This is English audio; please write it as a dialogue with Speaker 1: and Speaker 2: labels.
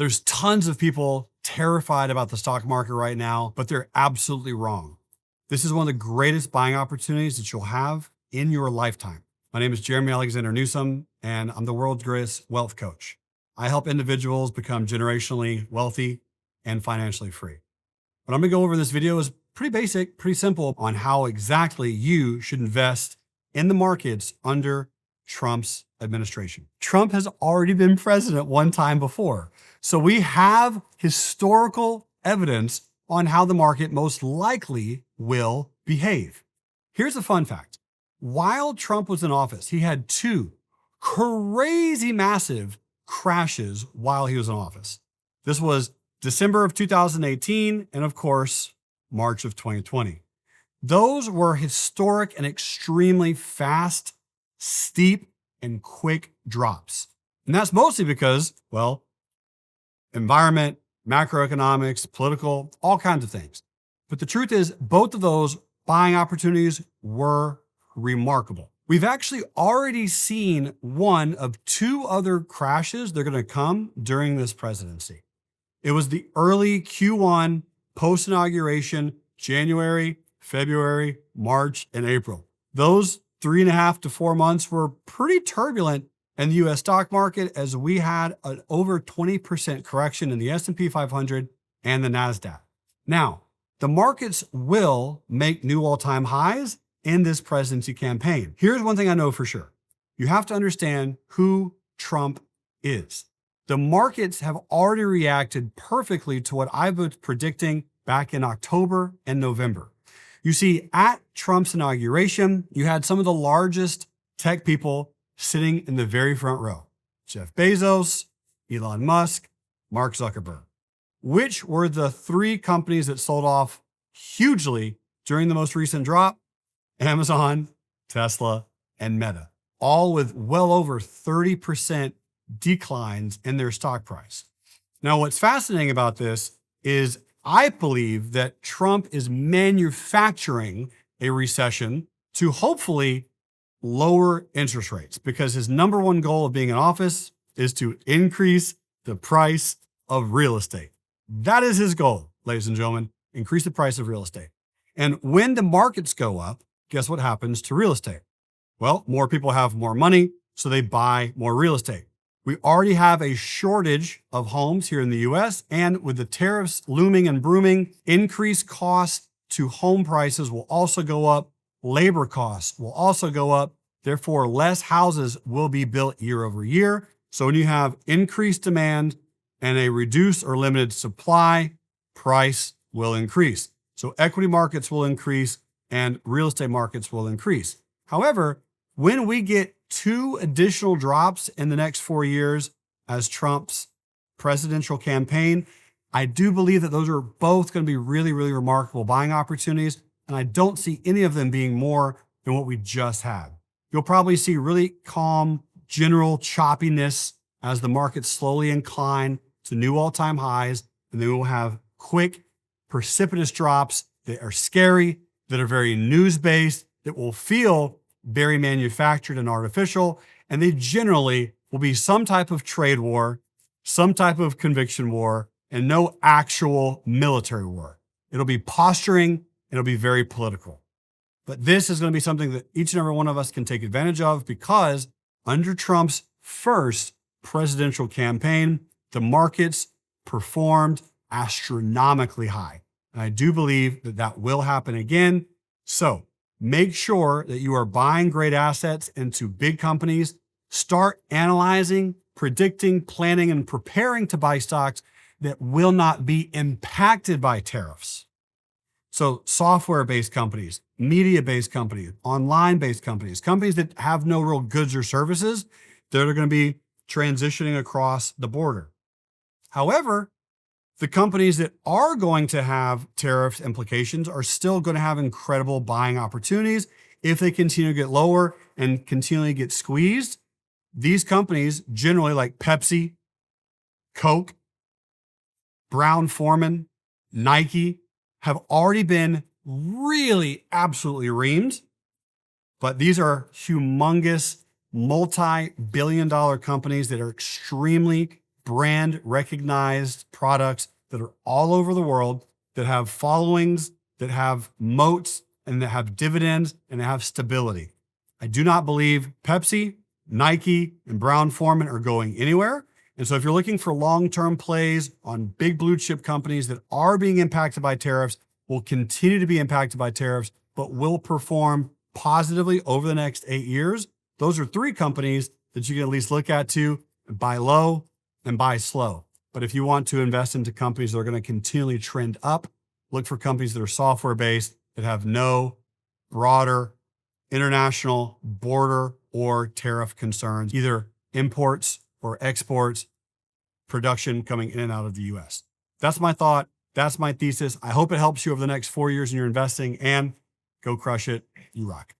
Speaker 1: There's tons of people terrified about the stock market right now, but they're absolutely wrong. This is one of the greatest buying opportunities that you'll have in your lifetime. My name is Jeremy Alexander Newsome, and I'm the world's greatest wealth coach. I help individuals become generationally wealthy and financially free. What I'm gonna go over in this video is pretty basic, pretty simple on how exactly you should invest in the markets under Trump's administration. Trump has already been president one time before. So we have historical evidence on how the market most likely will behave. Here's a fun fact. While Trump was in office, he had two crazy massive crashes while he was in office. This was December of 2018 and of course, March of 2020. Those were historic and extremely fast, steep, and quick drops. And that's mostly because, well, environment, macroeconomics, political, all kinds of things. But the truth is, both of those buying opportunities were remarkable. We've actually already seen one of two other crashes that are going to come during this presidency. It was the early Q1 post-inauguration, January, February, March, and April. Those 3.5 to 4 months were pretty turbulent in the US stock market as we had an over 20% correction in the S&P 500 and the NASDAQ. Now, the markets will make new all-time highs in this presidency campaign. Here's one thing I know for sure. You have to understand who Trump is. The markets have already reacted perfectly to what I was predicting back in October and November. You see, at Trump's inauguration, you had some of the largest tech people sitting in the very front row. Jeff Bezos, Elon Musk, Mark Zuckerberg, which were the three companies that sold off hugely during the most recent drop: Amazon, Tesla, and Meta, all with well over 30% declines in their stock price. Now, what's fascinating about this is I believe that Trump is manufacturing a recession to hopefully lower interest rates, because his number one goal of being in office is to increase the price of real estate. That is his goal, ladies and gentlemen, increase the price of real estate. And when the markets go up, guess what happens to real estate? Well, more people have more money, so they buy more real estate. We already have a shortage of homes here in the US, and with the tariffs looming and brooming, increased costs to home prices will also go up. Labor costs will also go up. Therefore, less houses will be built year over year. So when you have increased demand and a reduced or limited supply, price will increase. So equity markets will increase and real estate markets will increase. However, when we get two additional drops in the next 4 years as Trump's presidential campaign, I do believe that those are both going to be really, really remarkable buying opportunities. And I don't see any of them being more than what we just had. You'll probably see really calm, general choppiness as the markets slowly incline to new all-time highs. And then we'll have quick, precipitous drops that are scary, that are very news-based, that will feel very manufactured and artificial. And they generally will be some type of trade war, some type of conviction war, and no actual military war. It'll be posturing. It'll be very political. But this is going to be something that each and every one of us can take advantage of, because under Trump's first presidential campaign, the markets performed astronomically high. And I do believe that that will happen again. So make sure that you are buying great assets into big companies. Start analyzing, predicting, planning, and preparing to buy stocks that will not be impacted by tariffs. So software-based companies, media-based companies, online-based companies, companies that have no real goods or services that are going to be transitioning across the border. However, the companies that are going to have tariff implications are still going to have incredible buying opportunities if they continue to get lower and continually get squeezed. These companies, generally like Pepsi, Coke, Brown-Forman, Nike, have already been really absolutely reamed, but these are humongous multi-billion-dollar companies that are extremely brand recognized products that are all over the world, that have followings, that have moats, and that have dividends, and that have stability. I do not believe Pepsi, Nike, and Brown-Forman are going anywhere. And so if you're looking for long-term plays on big blue chip companies that are being impacted by tariffs, will continue to be impacted by tariffs, but will perform positively over the next 8 years, those are 3 companies that you can at least look at to buy low and buy slow. But if you want to invest into companies that are going to continually trend up, look for companies that are software-based, that have no broader international border or tariff concerns, either imports or exports, production coming in and out of the US. That's my thought. That's my thesis. I hope it helps you over the next 4 years in your investing, and go crush it. You rock.